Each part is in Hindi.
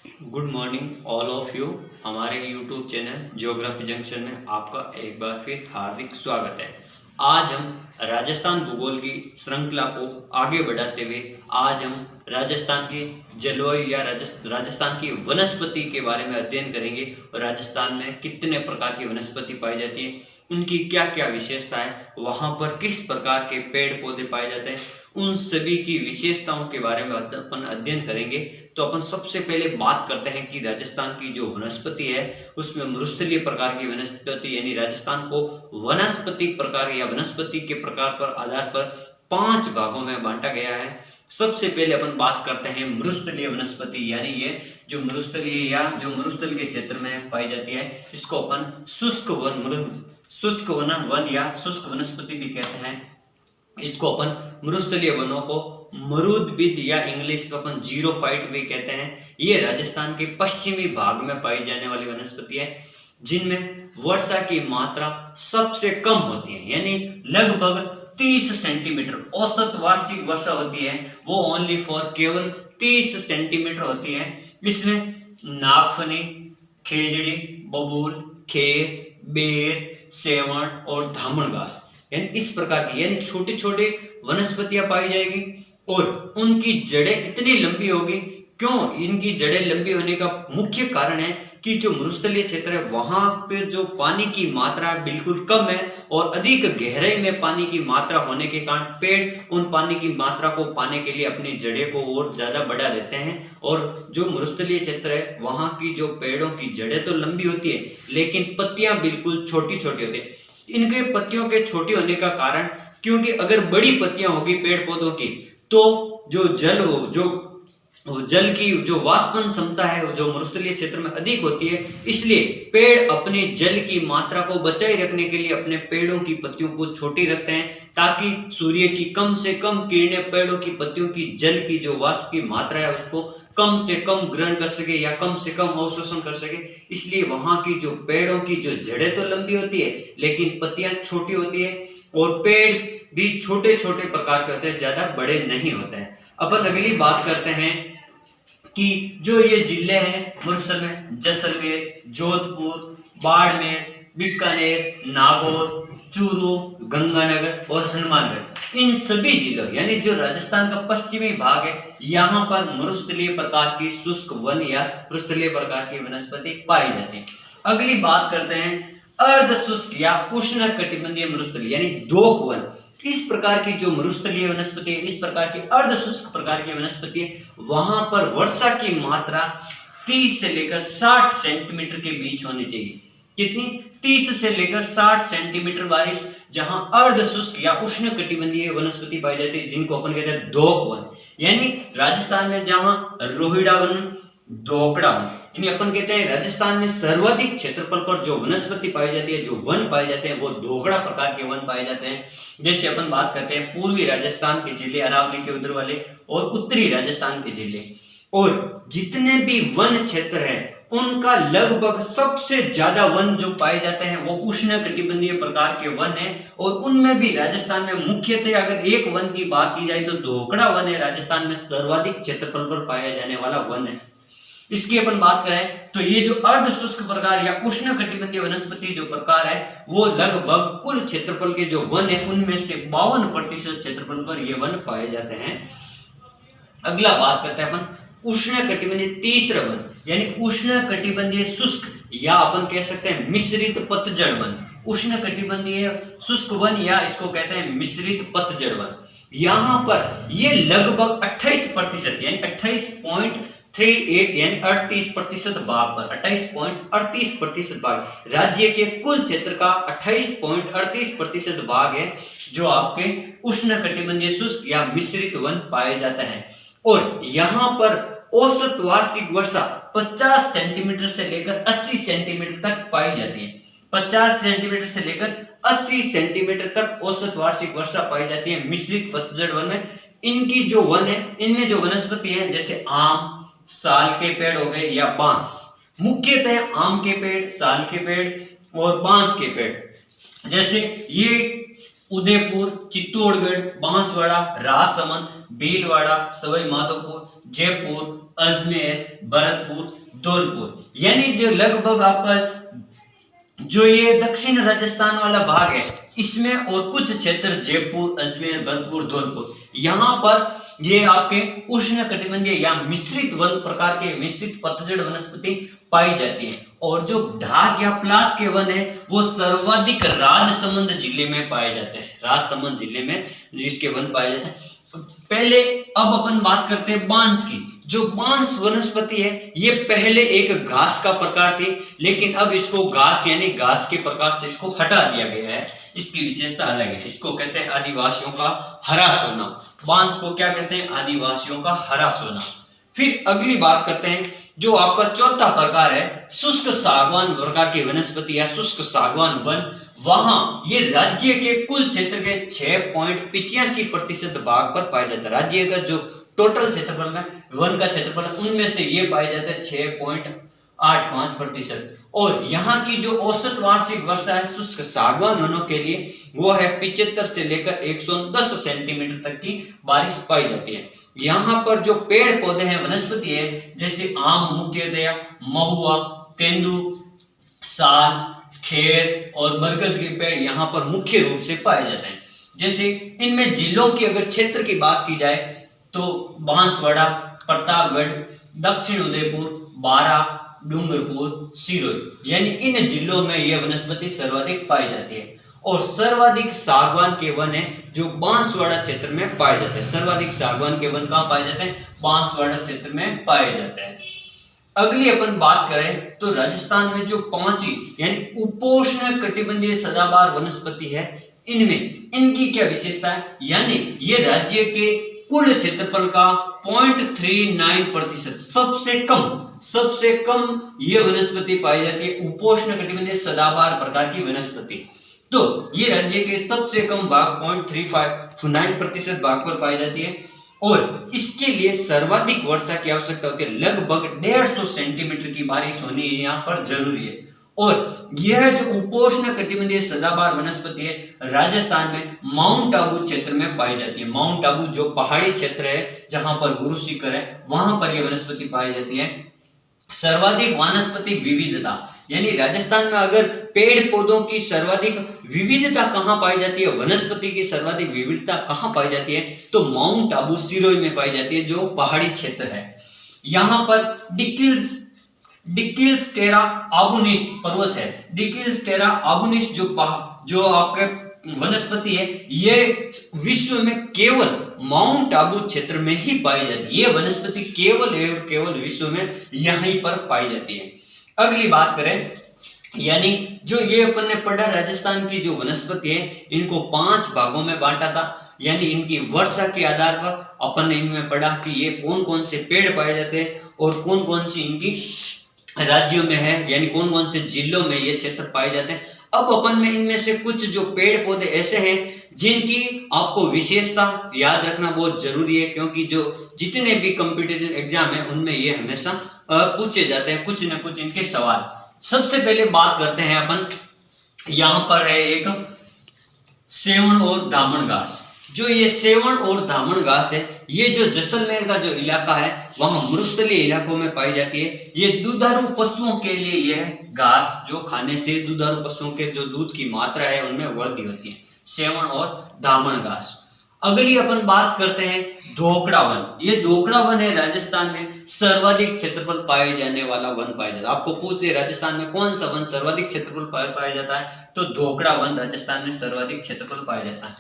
Good morning all of you. हमारे यूट्यूब चैनल ज्योग्राफी जंक्शन में आपका एक बार फिर हार्दिक स्वागत है। आज हम राजस्थान भूगोल की श्रृंखला को आगे बढ़ाते हुए आज हम राजस्थान की जलवायु या राजस्थान की वनस्पति के बारे में अध्ययन करेंगे और राजस्थान में कितने प्रकार की वनस्पति पाई जाती है, उनकी क्या क्या विशेषता है, वहाँ पर किस प्रकार के पेड़ पौधे पाए जाते हैं, उन सभी की विशेषताओं के बारे में अपन अध्ययन करेंगे। तो अपन सबसे पहले बात करते हैं कि राजस्थान की जो वनस्पति है उसमें मरुस्थलीय प्रकार की वनस्पति यानी राजस्थान को वनस्पति प्रकार या वनस्पति के प्रकार पर आधार पर 5 भागों में बांटा गया है। सबसे पहले अपन बात करते हैं मरुस्थलीय वनस्पति, यानी ये जो मरुस्थलीय या जो मरुस्थल के क्षेत्र में पाई जाती है इसको अपन शुष्क वन या शुष्क वनस्पति भी कहते हैं। इसको अपन मरुस्थलीय वनों को मरुदबिद या इंग्लिश में अपन जीरोफाइट भी कहते हैं। ये राजस्थान के पश्चिमी भाग में पाई जाने वाली वनस्पति है जिनमें वर्षा की मात्रा सबसे कम होती है, यानी लगभग 30 सेंटीमीटर औसत वार्षिक वर्षा होती है, वो ओनली फॉर केवल 30 सेंटीमीटर होती है। इसमें नागफनी, खेजड़ी, बबूल, खेर, बेर, सेवण और धामण घास यानी इस प्रकार की यानी छोटे छोटे वनस्पतियां पाई जाएगी और उनकी जड़ें इतनी लंबी होगी। क्यों इनकी जड़ें लंबी होने का मुख्य कारण है कि जो मरुस्थलीय क्षेत्र है वहां पे जो पानी की मात्रा बिल्कुल कम है और अधिक गहराई में पानी की मात्रा होने के कारण पेड़ उन पानी की मात्रा को पाने के लिए अपनी जड़ें को और ज्यादा बढ़ा देते हैं। और जो मरुस्थलीय क्षेत्र है वहां की जो पेड़ों की जड़ें तो लंबी होती है लेकिन पत्तियां बिल्कुल छोटी छोटी होती है। इनके पत्तियों के छोटे होने का कारण क्योंकि अगर बड़ी पत्तियां होगी पेड़ पौधों की तो जो जल की जो वाष्पन क्षमता है जो मरुस्थलीय क्षेत्र में अधिक होती है, इसलिए पेड़ अपने जल की मात्रा को बचाए रखने के लिए अपने पेड़ों की पत्तियों को छोटी रखते हैं ताकि सूर्य की कम से कम किरणें पेड़ों की पत्तियों की जल की जो वाष्प की मात्रा है उसको कम से कम ग्रहण कर सके या कम से कम अवशोषण कर सके। इसलिए वहां की जो पेड़ों की जो जड़ें तो लंबी होती है लेकिन पत्तियां छोटी होती है और पेड़ भी छोटे छोटे प्रकार के होते हैं, ज्यादा बड़े नहीं होते हैं। अपन अगली बात करते हैं कि जो ये जिले हैं मरुस्थल में जैसलमेर, जोधपुर, बाड़मेर, बीकानेर, नागौर, चूरू, गंगानगर और हनुमानगढ़, इन सभी जिलों यानी जो राजस्थान का पश्चिमी भाग है यहाँ पर मरुस्थलीय प्रकार की शुष्क वन या मरुस्थलीय प्रकार की वनस्पति पाई जाती है। अगली बात करते हैं अर्ध शुष्क या उष्ण कटिबंधीय मरुस्थलीय यानी दोक वन। इस प्रकार की जो मरुस्थलीय वनस्पति है, इस प्रकार की अर्ध शुष्क प्रकार की वनस्पति है, वहां पर वर्षा की मात्रा 30 से लेकर 60 सेंटीमीटर के बीच होनी चाहिए। कितनी? 30 से लेकर 60 सेंटीमीटर बारिश जहां अर्ध शुष्क या उष्ण कटिबंधीय वनस्पति पाई जाती है जिनको अपन कहते हैं दोक वन। यानी राजस्थान में जहां रोहिड़ा वन, दोकड़ा वन, यानी अपन कहते हैं राजस्थान में सर्वाधिक क्षेत्रफल पर जो वनस्पति पाई जाती है, जो वन पाए जाते हैं वो दोकड़ा प्रकार के वन पाए जाते हैं। जैसे अपन बात करते हैं पूर्वी राजस्थान के जिले अरावली के उधर वाले और उत्तरी राजस्थान के जिले, और जितने भी वन क्षेत्र है उनका लगभग सबसे ज्यादा वन जो पाए जाते हैं वो उष्ण कटिबंधीय प्रकार के वन है। और उनमें भी राजस्थान में मुख्यतः अगर एक वन की बात की जाए तो दोकड़ा वन है, राजस्थान में सर्वाधिक क्षेत्रफल पर पाया जाने वाला वन है। इसकी अपन बात करें तो ये जो अर्ध शुष्क प्रकार या उष्ण कटिबंधीय वनस्पति जो प्रकार है वो लगभग कुल क्षेत्रफल के जो वन है उनमें से 52% क्षेत्रफल पर ये वन पाए जाते हैं। अगला बात करते हैं अपन उष्ण कटिबंधीय तीसरा वन यानी उष्ण कटिबंधीय शुष्क या अपन कह सकते हैं मिश्रित पतझड़ वन। उष्ण कटिबंधीय शुष्क वन या इसको कहते हैं मिश्रित पतझड़ वन। यहाँ पर ये लगभग 28% यानी 28.38 यानी 38% भाग पर 28.38% भाग राज्य के कुल क्षेत्र का 28.38% भाग है जो आपके उष्ण कटिबंधीय शुष्क या मिश्रित वन पाए जाते हैं। और यहाँ पर औसत वार्षिक वर्षा 50 सेंटीमीटर से लेकर 80 सेंटीमीटर तक पाई जाती है। 50 सेंटीमीटर से लेकर 80 सेंटीमीटर तक औसत वार्षिक वर्षा पाई जाती है मिश्रित पतझड़ वन में। इनकी जो वन है इनमें जो वनस्पति है जैसे आम, साल के पेड़ हो गए या बांस, मुख्यतः आम के पेड़, साल के पेड़ और बांस के पेड़। जैसे ये उदयपुर, चित्तौड़गढ़, बांसवाड़ा, राजसमंद, भीलवाड़ा, सवाई माधोपुर, जयपुर, अजमेर, भरतपुर, धौलपुर। यानी जो लगभग आपका जो ये दक्षिण राजस्थान वाला भाग है इसमें, और कुछ क्षेत्र जयपुर, अजमेर, भरतपुर, धौलपुर, यहाँ पर ये आपके उष्ण कटिबंधीय या मिश्रित वन प्रकार के मिश्रित पतझड़ वनस्पति पाई जाती है। और जो ढाक या प्लास के वन है वो सर्वाधिक राजसमंद जिले में पाए जाते हैं। राजसमंद जिले में जिसके वन पाए जाते हैं। पहले अब अपन बात करते हैं बांस की। जो बांस वनस्पति है ये पहले एक घास का प्रकार थी, लेकिन अब इसको घास यानी घास के प्रकार से इसको हटा दिया गया है। इसकी विशेषता अलग है। इसको कहते हैं आदिवासियों का हरा सोना। बांस को क्या कहते हैं? आदिवासियों का हरा सोना। फिर अगली बात करते हैं जो आपका चौथा प्रकार है शुष्क सागवान प्रकार की वनस्पति या शुष्क सागवान वन। वहां ये राज्य के कुल क्षेत्र के 6.85% भाग पर पाया जाता है। राज्य का जो टोटल क्षेत्रफल है वन का क्षेत्रफल उनमें से ये पाए जाते हैं 6.85%। और यहाँ की जो औसत वार्षिक वर्षा है शुष्क सागवान वनों के लिए वो है 75 से लेकर 110 सेंटीमीटर तक की बारिश पाई जाती है। यहाँ पर जो पेड़ पौधे हैं वनस्पति है जैसे आम मुख्यतया, महुआ, तेंदू, साल, खेर और बरगद के पेड़ यहाँ पर मुख्य रूप से पाए जाते हैं। जैसे इनमें जिलों की अगर क्षेत्र की बात की जाए तो बांसवाड़ा, प्रतापगढ़, दक्षिण उदयपुर, बारा, डूंगरपुर, सिरोही, यानी इन जिलों में यह वनस्पति सर्वाधिक पाई जाती है। और सर्वाधिक सागवान के वन है जो बांसवाड़ा क्षेत्र में पाए जाते हैं। सर्वाधिक सागवान के वन कहाँ पाए जाते हैं? बांसवाड़ा क्षेत्र में पाए जाते हैं। अगली अपन बात करें तो राजस्थान में जो पांचवी यानी उपोष्ण कटिबंधीय सदाबहार वनस्पति है इनमें इनकी क्या विशेषता है? यानी ये राज्य के कुल क्षेत्रफल का 0.39% सबसे कम ये वनस्पति पाई जाती है। उपोष्ण कटिबंधीय सदाबहार प्रकार की वनस्पति। तो ये राज्य के सबसे कम भाग 0.39% भाग पर पाई जाती है। और इसके लिए सर्वाधिक वर्षा की आवश्यकता होती है। लगभग 150 सेंटीमीटर की बारिश होनी यहाँ पर जरूरी है। और यह जो उपोष्ण कटिबंधीय सदाबहार वनस्पति है राजस्थान में माउंट आबू क्षेत्र में पाई जाती है। माउंट आबू जो पहाड़ी क्षेत्र है जहां पर गुरु शिखर है वहां पर यह वनस्पति पाई जाती है। सर्वाधिक वानस्पतिक विविधता यानी राजस्थान में अगर पेड़ पौधों की सर्वाधिक विविधता कहां पाई जाती है, वनस्पति की सर्वाधिक विविधता कहां पाई जाती है, तो माउंट आबू सिरोही में पाई जाती है जो पहाड़ी क्षेत्र है। यहां पर डिकिल्स टेरा आबुनिस पर्वत है। डिकिल्स टेरा आबुनिस जो आपके वनस्पति है ये विश्व में केवल माउंट आबू क्षेत्र में ही पाई जाती है। ये वनस्पति केवल एवं केवल विश्व में यहीं पर पाई जाती है। अगली बात करें यानी जो ये अपन ने पढ़ा राजस्थान की जो वनस्पति है इनको 5 भागों में बांटा था। यानी इनकी वर्षा के आधार पर अपन ने इनमें पढ़ा कि ये कौन कौन से पेड़ पाए जाते हैं और कौन कौन सी इनकी राज्यों में है, यानी कौन कौन से जिलों में ये क्षेत्र पाए जाते हैं। अब अपन में इनमें से कुछ जो पेड़ पौधे ऐसे हैं जिनकी आपको विशेषता याद रखना बहुत जरूरी है, क्योंकि जो जितने भी कॉम्पिटिटिव एग्जाम है उनमें ये हमेशा पूछे जाते हैं कुछ न कुछ इनके सवाल। सबसे पहले बात करते हैं अपन, यहाँ पर है एक सेवण और दामन घास। जो ये सेवण और दामन घास है ये जो जैसलमेर का जो इलाका है वहां मरुस्थलीय इलाकों में पाई जाती है। ये दुधारू पशुओं के लिए यह घास जो खाने से दुधारू पशुओं के जो दूध की मात्रा है उनमें वृद्धि होती है। सेवण और दामन घास। अगली अपन बात करते हैं धोकड़ा वन। ये धोकड़ा वन है राजस्थान में सर्वाधिक क्षेत्रफल पाए जाने वाला वन पाया जाता है। आपको पूछते हैं राजस्थान में कौन सा वन सर्वाधिक क्षेत्रफल पाया जाता है, तो धोकड़ा वन राजस्थान में सर्वाधिक क्षेत्रफल पाया जाता है।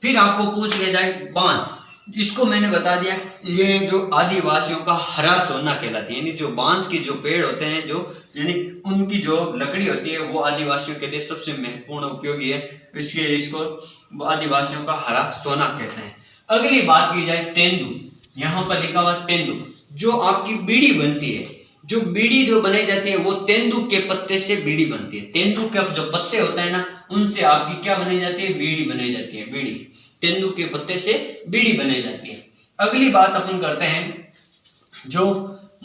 फिर आपको पूछ लिया जाए बांस, इसको मैंने बता दिया ये जो आदिवासियों का हरा सोना कहलाती है। यानी जो बांस के जो पेड़ होते हैं जो यानी उनकी जो लकड़ी होती है वो आदिवासियों के लिए सबसे महत्वपूर्ण उपयोगी है, इसलिए इसको आदिवासियों का हरा सोना कहते हैं। अगली बात की जाए तेंदू, यहाँ पर लिखा हुआ तेंदू जो आपकी बीड़ी बनती है। जो बीड़ी जो बनाई जाती है वो तेंदू के पत्ते से बीड़ी बनती है। तेंदू के जो पत्ते होते हैं ना उनसे आपकी क्या बनाई जाती है, बीड़ी बनाई जाती है। बीड़ी तेंदू के पत्ते से बीड़ी बनाई जाती है। अगली बात अपन करते हैं जो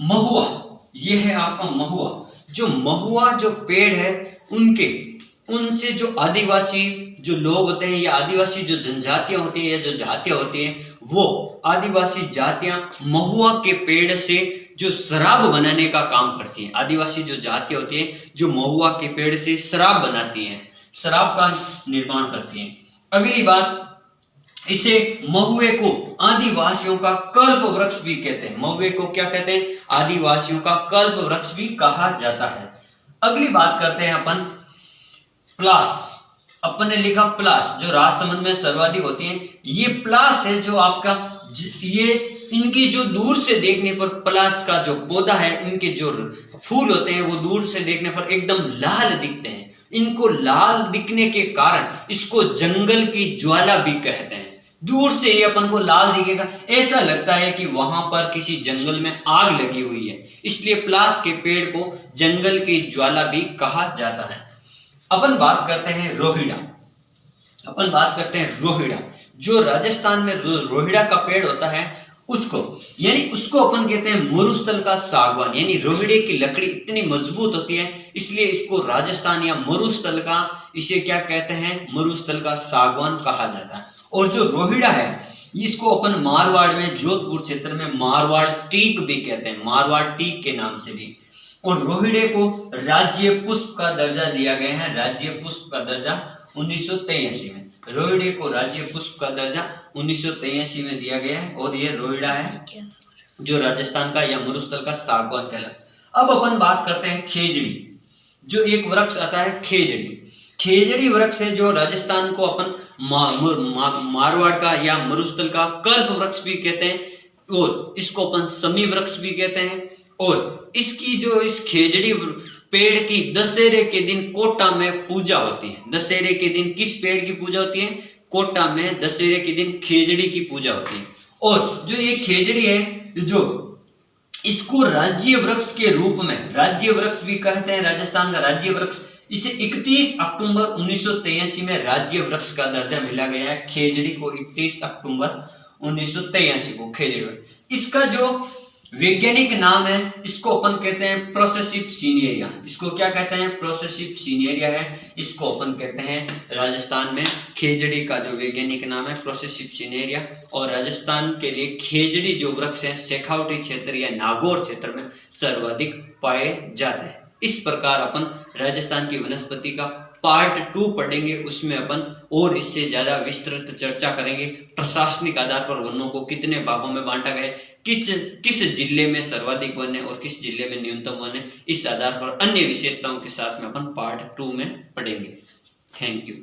महुआ, ये है आपका महुआ। जो महुआ जो पेड़ है उनसे जो आदिवासी जो लोग होते हैं या आदिवासी जो जनजातियां होती है या जो जातियां होती हैं वो आदिवासी जातियां महुआ के पेड़ से जो शराब बनाने का काम करती हैं। आदिवासी जो जातियां होती हैं जो महुआ के पेड़ से शराब बनाती हैं, शराब का निर्माण करती हैं। अगली बात, इसे महुए को आदिवासियों का कल्प वृक्ष भी कहते हैं। महुए को क्या कहते हैं? आदिवासियों का कल्प वृक्ष भी कहा जाता है। अगली बात करते हैं अपन प्लास। अपन ने लिखा प्लास, जो राजसमंद में सर्वाधिक होती है। ये प्लास है जो आपका ये इनकी जो दूर से देखने पर प्लास का जो पौधा है, इनके जो फूल होते हैं वो दूर से देखने पर एकदम लाल दिखते हैं। इनको लाल दिखने के कारण इसको जंगल की ज्वाला भी कहते हैं। दूर से ये अपन को लाल दिखेगा, ऐसा लगता है कि वहां पर किसी जंगल में आग लगी हुई है, इसलिए प्लास के पेड़ को जंगल की ज्वाला भी कहा जाता है। अपन बात करते हैं रोहिड़ा। अपन बात करते हैं रोहिड़ा, जो राजस्थान में रोहिड़ा का पेड़ होता है उसको, यानी उसको अपन कहते हैं मरुस्थल का सागवान। यानी रोहिड़े की लकड़ी इतनी मजबूत होती है, इसलिए इसको राजस्थान या मरुस्थल का, इसे क्या कहते हैं? मरुस्थल का सागवान कहा जाता है। और जो रोहिड़ा है इसको अपन मारवाड़ में, जोधपुर क्षेत्र में मारवाड़ टीक भी कहते हैं, मारवाड़ टीक के नाम से भी। और रोहिड़े को राज्य पुष्प का दर्जा दिया गया है, राज्य पुष्प का दर्जा 1983 में। रोहिड़े को राज्य पुष्प का दर्जा 1983 में दिया गया है। और ये रोहिड़ा है जो राजस्थान का या मरुस्थल का सागवान कहलाता है। अब अपन बात करते हैं खेजड़ी, जो एक वृक्ष आता है खेजड़ी। खेजड़ी वृक्ष है जो राजस्थान को अपन मारवाड़ का या मरुस्थल का कल्प वृक्ष भी कहते हैं, और इसको अपन समी वृक्ष भी कहते हैं। और इसकी जो इस खेजड़ी पेड़ की दशहरे के दिन कोटा में पूजा होती है। दशहरे के दिन किस पेड़ की पूजा होती है? कोटा में दशहरे के दिन खेजड़ी की पूजा होती है। और जो ये खेजड़ी है, जो इसको राज्य वृक्ष के रूप में, राज्य वृक्ष भी कहते हैं, राजस्थान का राज्य वृक्ष, इसे 31 अक्टूबर 1983 में राज्य वृक्ष का दर्जा मिला गया है। खेजड़ी को 31 अक्टूबर 1983 को खेजड़ी। इसका जो वैज्ञानिक नाम है, इसको अपन कहते हैं प्रोसेसिव सीनियरिया। इसको क्या कहते हैं? प्रोसेसिव सीनियरिया है, इसको अपन कहते हैं राजस्थान में। खेजड़ी का जो वैज्ञानिक नाम है प्रोसेसिव सीनियरिया। और राजस्थान के लिए खेजड़ी जो वृक्ष है शेखावटी क्षेत्र या नागौर क्षेत्र में सर्वाधिक पाए जाते हैं। इस प्रकार अपन राजस्थान की वनस्पति का पार्ट 2 पढ़ेंगे, उसमें अपन और इससे ज्यादा विस्तृत चर्चा करेंगे। प्रशासनिक आधार पर वनों को कितने भागों में बांटा गया, किस जिले में सर्वाधिक वन है और किस जिले में न्यूनतम वन है, इस आधार पर अन्य विशेषताओं के साथ में अपन पार्ट 2 में पढ़ेंगे। Thank you.